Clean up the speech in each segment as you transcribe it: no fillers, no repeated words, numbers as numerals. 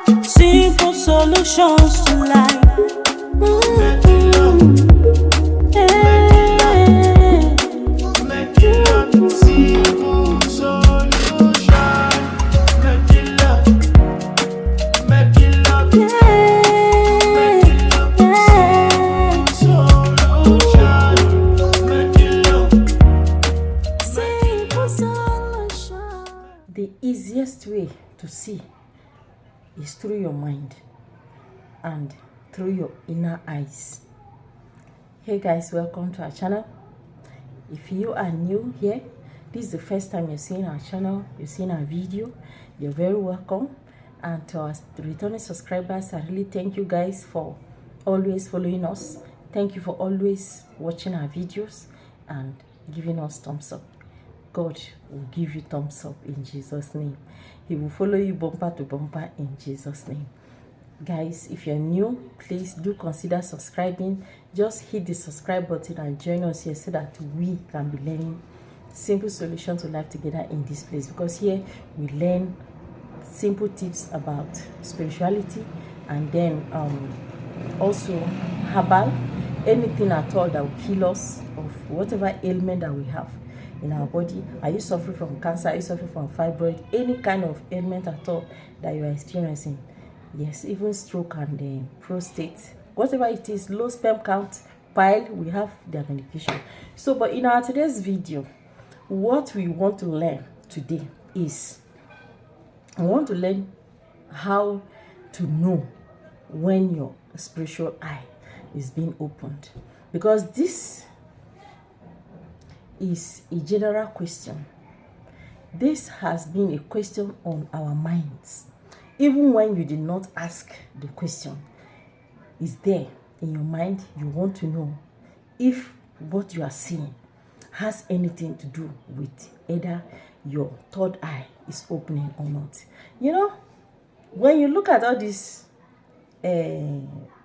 Simple solutions to life. The easiest way to see is through your mind and through your inner eyes. Hey guys, welcome to our channel. If you are new here, this is the first time you're seeing our channel, you're seeing our video, you're very welcome. And to our returning subscribers, I really thank you guys for always following us. Thank you for always watching our videos and giving us thumbs up. God will give you thumbs up in Jesus' name. He will follow you bumper to bumper in Jesus' name. Guys, if you're new, please do consider subscribing. Just hit the subscribe button and join us here so that we can be learning simple solutions to life together in this place. Because here we learn simple tips about spirituality and then also herbal, anything at all that will heal us of whatever ailment that we have in our body. Are you suffering from cancer? Are you suffering from fibroid? Any kind of ailment at all that you are experiencing? Yes, even stroke and prostate, whatever it is, low sperm count, pile, we have their medication. So, but in our today's video, what we want to learn today is, we want to learn how to know when your spiritual eye is being opened. Because this is a general question. This has been a question on our minds. Even when you did not ask the question, it's there in your mind. You want to know if what you are seeing has anything to do with either your third eye is opening or not. You know, when you look at all this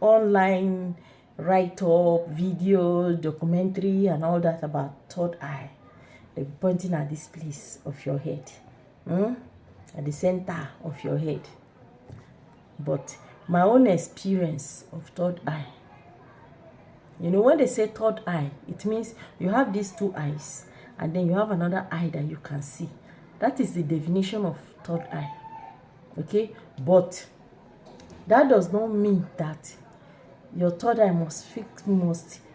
online write-up, video, documentary, and all that about third eye, they're pointing at this place of your head, at the center of your head. But my own experience of third eye, you know, when they say third eye, it means you have these two eyes and then you have another eye that you can see. That is the definition of third eye. Okay, but that does not mean that your third eye must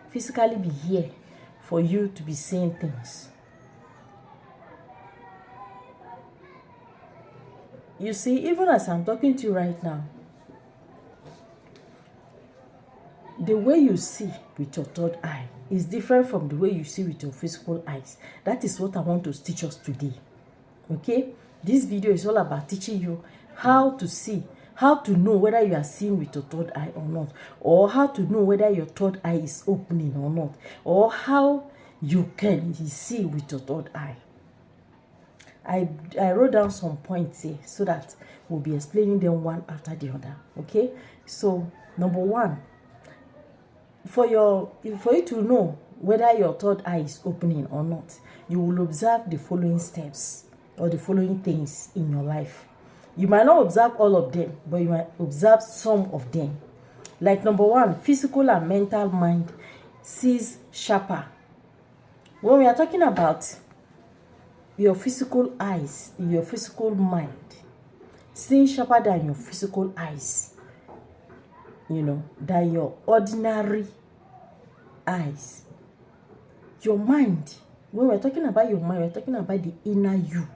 physically be here for you to be seeing things. You see, even as I'm talking to you right now, the way you see with your third eye is different from the way you see with your physical eyes. That is what I want to teach us today. Okay? This video is all about teaching you how to see, how to know whether you are seeing with your third eye or not, or how to know whether your third eye is opening or not, or how you can see with your third eye. I wrote down some points here so that we'll be explaining them one after the other. Okay? So, number one, for you to know whether your third eye is opening or not, you will observe the following steps or the following things in your life. You might not observe all of them, but you might observe some of them. Like number one, physical and mental mind sees sharper. When we are talking about your physical eyes, your physical mind seeing sharper than your physical eyes, you know, than your ordinary eyes. Your mind, when we're talking about your mind, we're talking about the inner you,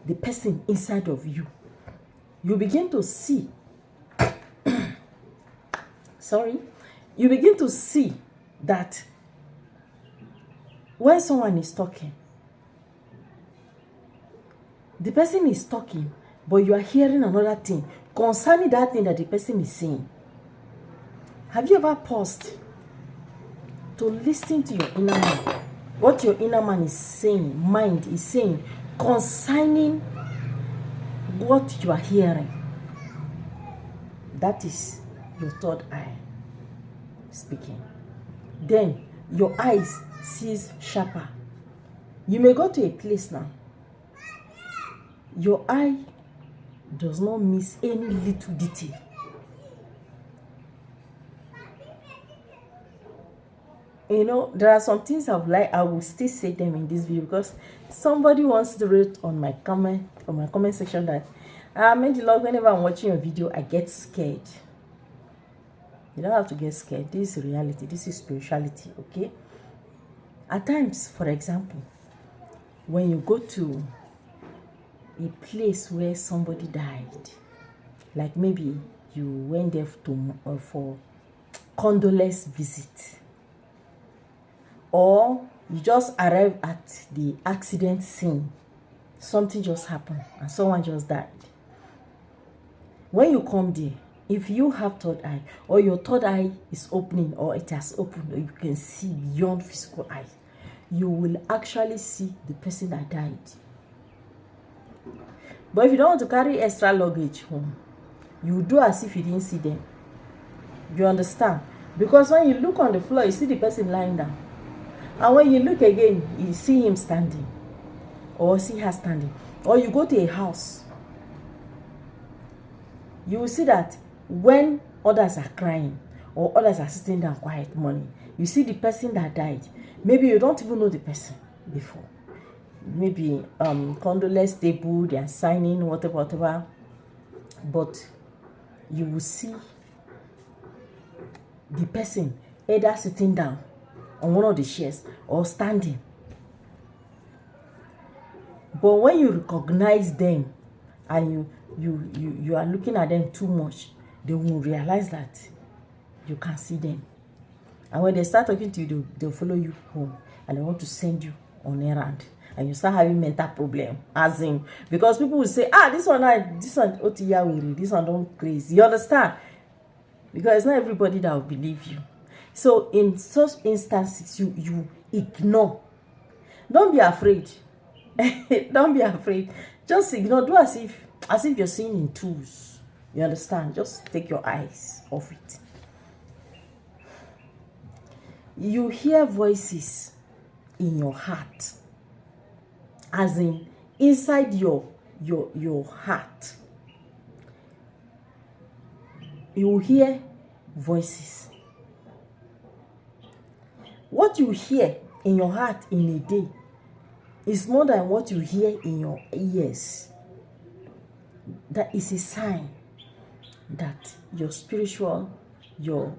the person inside of you. You begin to see, you begin to see that when someone is talking, the person is talking, but you are hearing another thing concerning that thing that the person is saying. Have you ever paused to listen to your inner man? What your inner man is saying, mind is saying, concerning what you are hearing. That is your third eye speaking. Then your eyes sees sharper. You may go to a place now. Your eye does not miss any little detail. You know, there are some things I will still say them in this video, because somebody wants to write on my comment section that Lord, whenever I'm watching your video, I get scared. You don't have to get scared. This is reality. This is spirituality, okay? At times, for example, when you go to a place where somebody died, like maybe you went there for condolence visit, or you just arrived at the accident scene, something just happened and someone just died. When you come there, if you have third eye, or your third eye is opening, or it has opened, or you can see beyond physical eye, you will actually see the person that died. But if you don't want to carry extra luggage home, you do as if you didn't see them. You understand? Because when you look on the floor, you see the person lying down. And when you look again, you see him standing, or see her standing. Or you go to a house, you will see that when others are crying, or others are sitting down quiet morning, you see the person that died. Maybe you don't even know the person before. Maybe condolence table, they are signing, whatever. But you will see the person either sitting down on one of the chairs or standing. But when you recognize them and you are looking at them too much, they will realize that you can see them. And when they start talking to you, they'll follow you home, and they want to send you on errand, and you start having mental problem, as in, because people will say, this one otiya, this one don't crazy. You understand? Because it's not everybody that will believe you. So in such instances, you ignore. Don't be afraid. Don't be afraid. Just ignore. Do as if you're seeing in twos. You understand? Just take your eyes off it. You hear voices in your heart, as in inside your heart. You hear voices. What you hear in your heart in a day is more than what you hear in your ears. That is a sign that your spiritual, your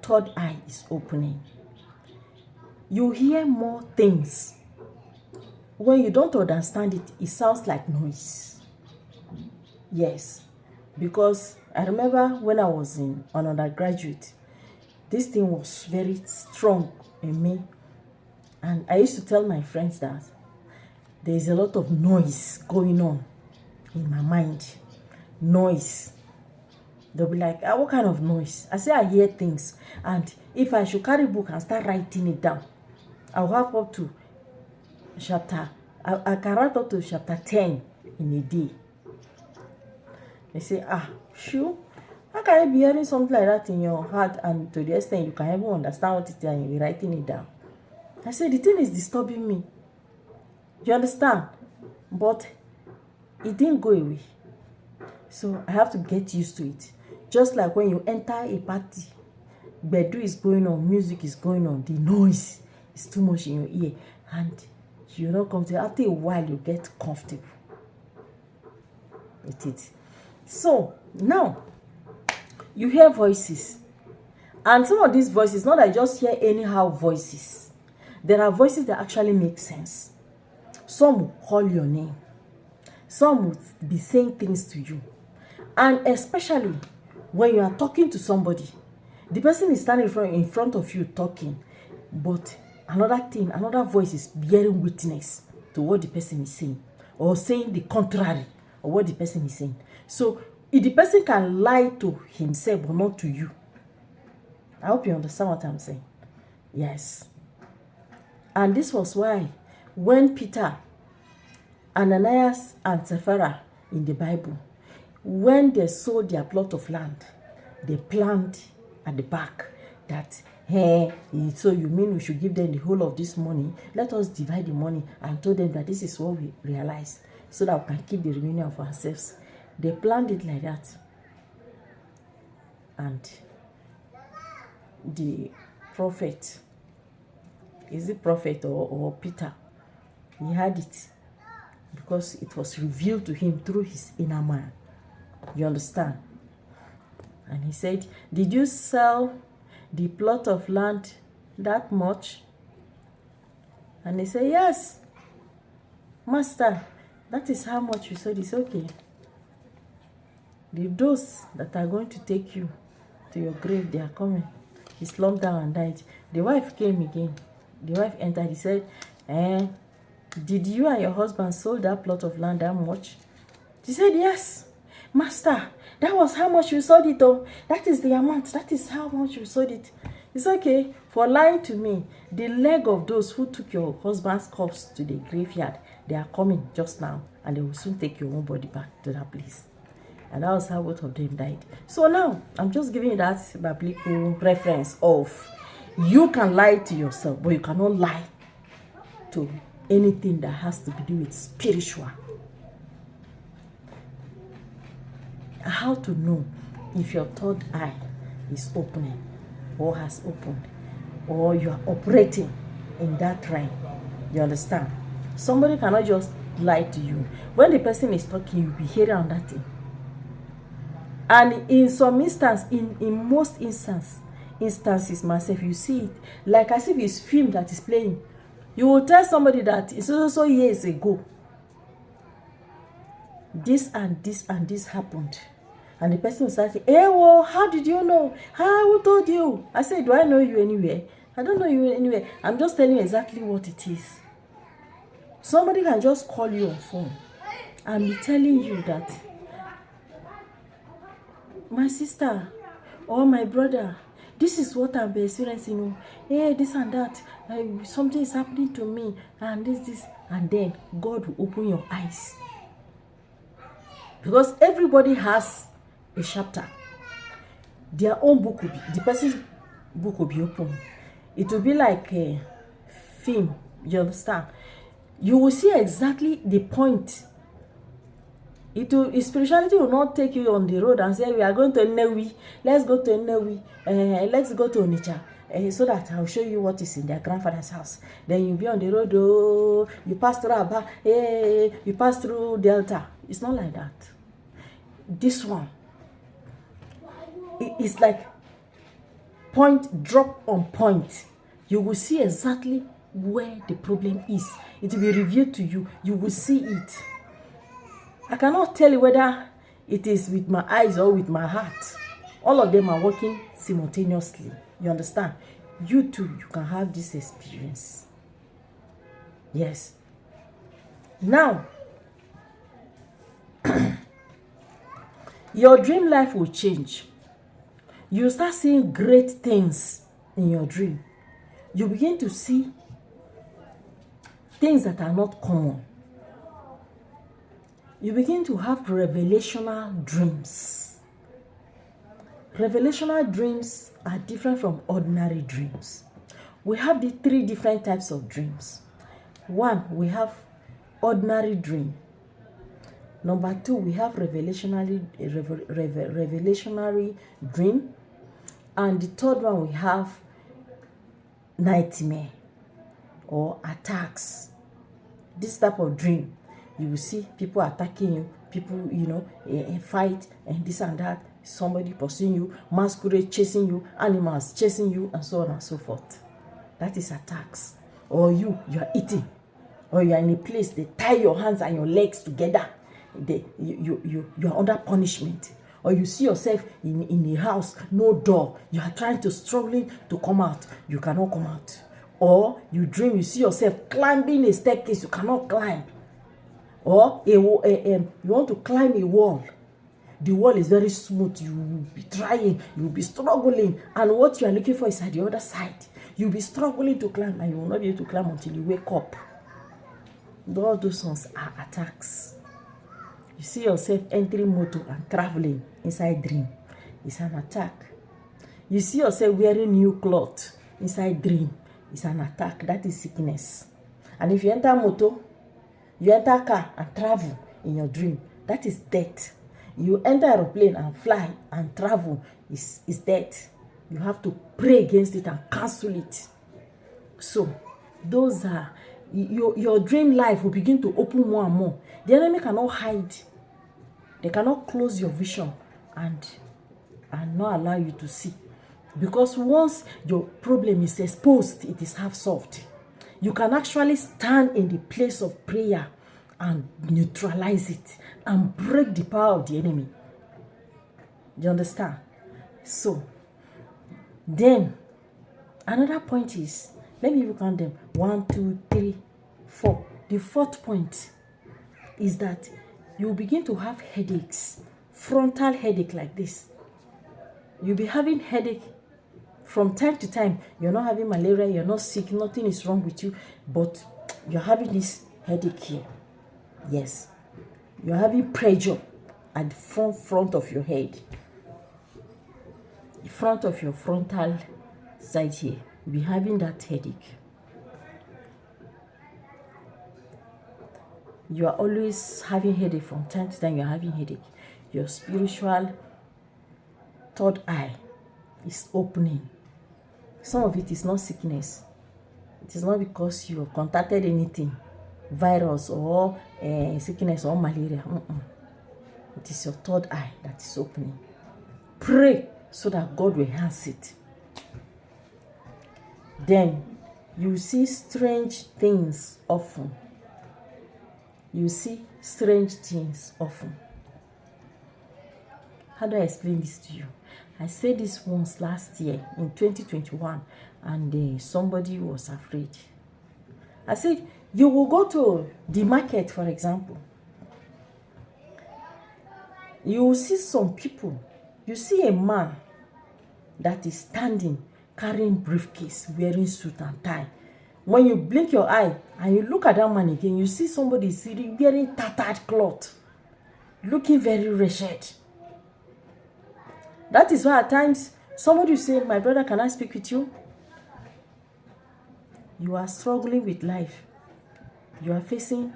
third eye is opening. You hear more things. When you don't understand it, it sounds like noise. Yes, because I remember when I was an undergraduate, this thing was very strong in me. And I used to tell my friends that there is a lot of noise going on in my mind. Noise. They'll be like, what kind of noise? I say I hear things. And if I should carry a book and start writing it down, I'll have up to I can write up to chapter 10 in a day. They say, sure. How can you be hearing something like that in your heart, and to the extent you can even understand what it is and you're writing it down? I said, the thing is disturbing me. You understand? But it didn't go away. So I have to get used to it. Just like when you enter a party, bedu is going on, music is going on, the noise is too much in your ear, and you're not comfortable. After a while, you get comfortable with it. So now you hear voices, and some of these voices, not that I just hear anyhow voices. There are voices that actually make sense. Some will call your name. Some will be saying things to you. And especially when you are talking to somebody, the person is standing in front of you talking, but another voice is bearing witness to what the person is saying, or saying the contrary of what the person is saying. So if the person can lie to himself but not to you. I hope you understand what I'm saying. Yes. And this was why when Peter, Ananias, and Sapphira in the Bible, when they sold their plot of land, they planned at the back that, hey, so you mean we should give them the whole of this money? Let us divide the money, and told them that this is what we realize, so that we can keep the remaining of ourselves. They planned it like that. And the prophet, is it prophet or Peter? He had it because it was revealed to him through his inner man. You understand? And he said, did you sell the plot of land that much? And they say, yes, master, that is how much you sold. It's okay. Those that are going to take you to your grave, they are coming. He slumped down and died. The wife came again. The wife entered. He said, did you and your husband sold that plot of land that much? She said, yes, master, that was how much you sold it. Oh, that is the amount. That is how much you sold it. It's okay for lying to me. The leg of those who took your husband's corpse to the graveyard, they are coming just now, and they will soon take your own body back to that place. And that was how both of them died. So now, I'm just giving you that biblical reference of you can lie to yourself, but you cannot lie to anything that has to do with spiritual. How to know if your third eye is opening or has opened, or you are operating in that realm. You understand? Somebody cannot just lie to you. When the person is talking, you'll be hearing on that thing. And in some instance, in most instances myself, you see it like as if it's film that is playing. You will tell somebody that it's also years ago, this and this and this happened. And the person will start saying, hey, well, how did you know? Who told you? I said, do I know you anywhere? I don't know you anywhere. I'm just telling you exactly what it is. Somebody can just call you on phone and be telling you that, my sister or my brother, this is what I'm experiencing. Hey, this and that. Something is happening to me. And this. And then God will open your eyes. Because everybody has a chapter. Their own book will be, the person's book will be open. It will be like a film. You understand? You will see exactly the point. Spirituality will not take you on the road and say, we are going to Nnewi. Let's go to Nnewi. Let's go to Onitsha. So that I'll show you what is in their grandfather's house. Then you'll be on the road. Oh, you pass through Aba. You pass through Delta. It's not like that. This one, it's like point, drop on point. You will see exactly where the problem is. It will be revealed to you. You will see it. I cannot tell you whether it is with my eyes or with my heart. All of them are working simultaneously. You understand? You too, you can have this experience. Yes. Now, your dream life will change. You start seeing great things in your dream. You begin to see things that are not common. You begin to have revelational dreams. Revelational dreams are different from ordinary dreams. We have the 3 different types of dreams. 1, we have ordinary dream. Number 2, we have revelationary dream. And the 3rd one, we have nightmare or attacks. This type of dream, you will see people attacking you, people, fight and this and that, somebody pursuing you, masquerade chasing you, animals chasing you, and so on and so forth. That is attacks. Or you are eating, or you are in a place, they tie your hands and your legs together. You are under punishment. Or you see yourself in a house, no door. You are trying to struggling to come out. You cannot come out. Or you dream, you see yourself climbing a staircase, you cannot climb. Or you want to climb a wall. The wall is very smooth. You will be trying, you will be struggling. And what you are looking for is at the other side. You will be struggling to climb, and you will not be able to climb until you wake up. All those ones are attacks. You see yourself entering motor and traveling inside dream. It's an attack. You see yourself wearing new clothes inside dream. It's an attack. That is sickness. And if you enter motor, you enter car and travel in your dream, that is death. You enter aeroplane and fly and travel is death. You have to pray against it and cancel it. So those are your dream life will begin to open more and more. The enemy cannot hide. They cannot close your vision and not allow you to see. Because once your problem is exposed, it is half solved. You can actually stand in the place of prayer and neutralize it and break the power of the enemy. Do you understand? So, then, another point is, let me even count them. 1, 2, 3, 4. The fourth point is that you begin to have headaches, frontal headache like this. You'll be having headache from time to time. You're not having malaria, you're not sick, nothing is wrong with you, but you're having this headache here. Yes. You're having pressure at the front of your head. The front of your frontal side here. You'll be having that headache. You are always having headache from time to time. You're having headache. Your spiritual third eye is opening. Some of it is not sickness. It is not because you have contacted anything, virus or sickness or malaria. It is your third eye that is opening. Pray so that God will enhance it. Then you see strange things often. You see strange things often. How do I explain this to you? I said this once last year in 2021, and somebody was afraid. I said, you will go to the market, for example. You will see some people. You see a man that is standing, carrying briefcase, wearing suit and tie. When you blink your eye and you look at that man again, you see somebody sitting wearing tattered cloth, looking very wretched. That is why at times somebody will say, my brother, can I speak with you? You are struggling with life. You are facing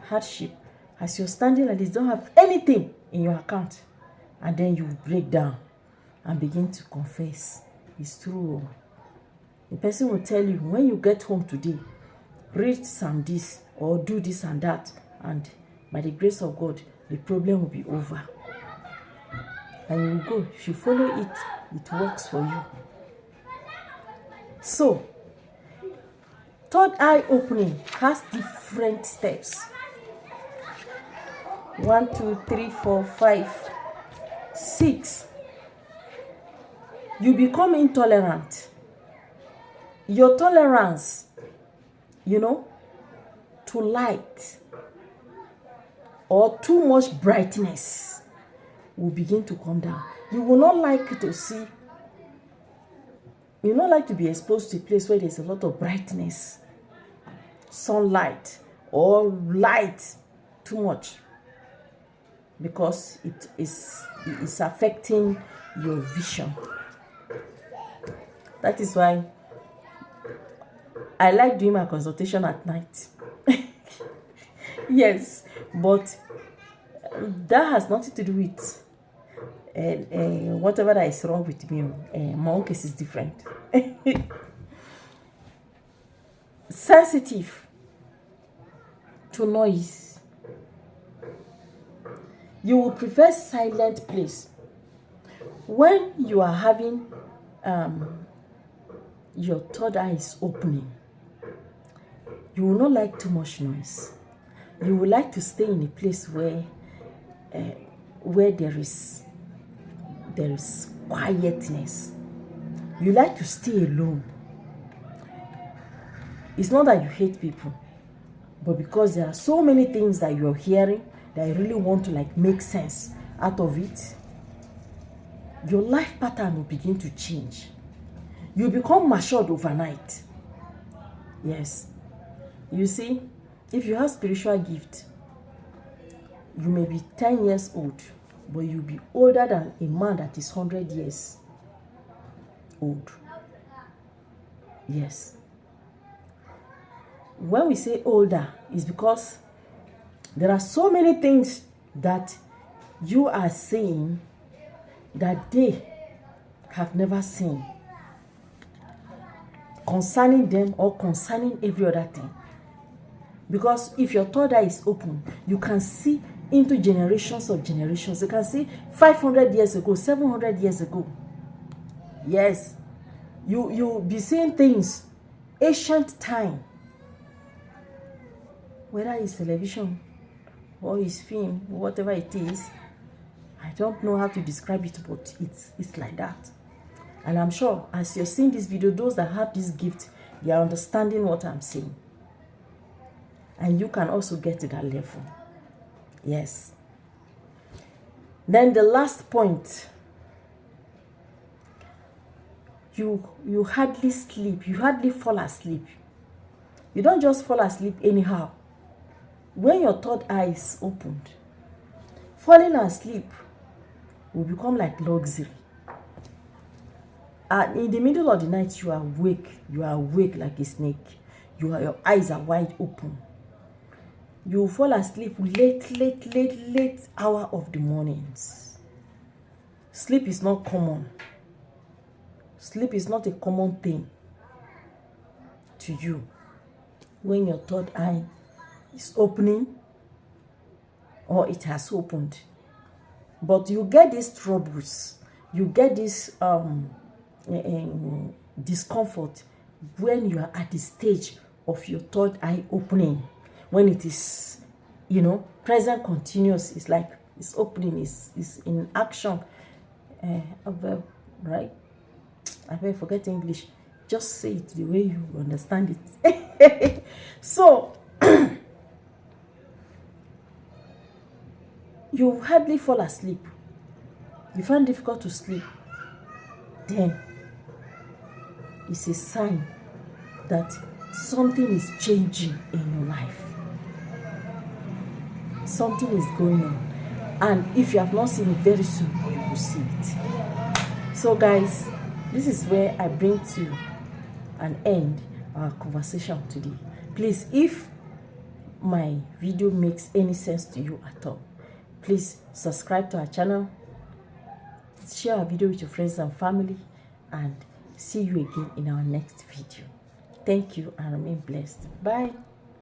hardship. As you're standing like this, don't have anything in your account. And then you break down and begin to confess. It's true. The person will tell you, when you get home today, read some this or do this and that. And by the grace of God, the problem will be over. And you will go. If you follow it, it works for you. So, third eye opening has different steps. 1, 2, 3, 4, 5, 6. You become intolerant. Your tolerance, to light or too much brightness will begin to come down. You will not like to see, you will not like to be exposed to a place where there's a lot of brightness, sunlight, or light too much, because it is affecting your vision. That is why I like doing my consultation at night. Yes, but that has nothing to do with whatever that is wrong with me. My own case is different. Sensitive to noise. You will prefer silent place. When you are having your third eye is opening, you will not like too much noise. You would like to stay in a place where there is quietness. You like to stay alone. It's not that you hate people, but because there are so many things that you're hearing that you really want to make sense out of it, your life pattern will begin to change. You become matured overnight. Yes. You see, if you have spiritual gift, you may be 10 years old, but you'll be older than a man that is 100 years old. Yes. When we say older, it's because there are so many things that you are seeing that they have never seen concerning them or concerning every other thing. Because if your third eye is open, you can see into generations of generations. You can see 500 years ago, 700 years ago. Yes, you be seeing things, ancient time. Whether it's television or it's film, whatever it is, I don't know how to describe it, but it's like that. And I'm sure as you're seeing this video, those that have this gift, they are understanding what I'm saying. And you can also get to that level. Yes. Then the last point, you hardly sleep, you hardly fall asleep. You don't just fall asleep anyhow. When your third eye is opened, falling asleep will become like luxury. And in the middle of the night, you are awake like a snake. Your eyes are wide open. You fall asleep late hour of the mornings. Sleep is not common. Sleep is not a common thing to you. When your third eye is opening or it has opened. But you get these troubles. You get this discomfort when you are at the stage of your third eye opening. When it is, present continuous, it's like it's opening, is in action. Right? I may forget English. Just say it the way you understand it. So, you hardly fall asleep. You find it difficult to sleep. Then, it's a sign that something is changing in your life. Something is going on. And if you have not seen it, very soon you will see it. So guys, this is where I bring to an end our conversation today. Please, if my video makes any sense to you at all, please subscribe to our channel, share our video with your friends and family, and see you again in our next video. Thank you and remain blessed. Bye.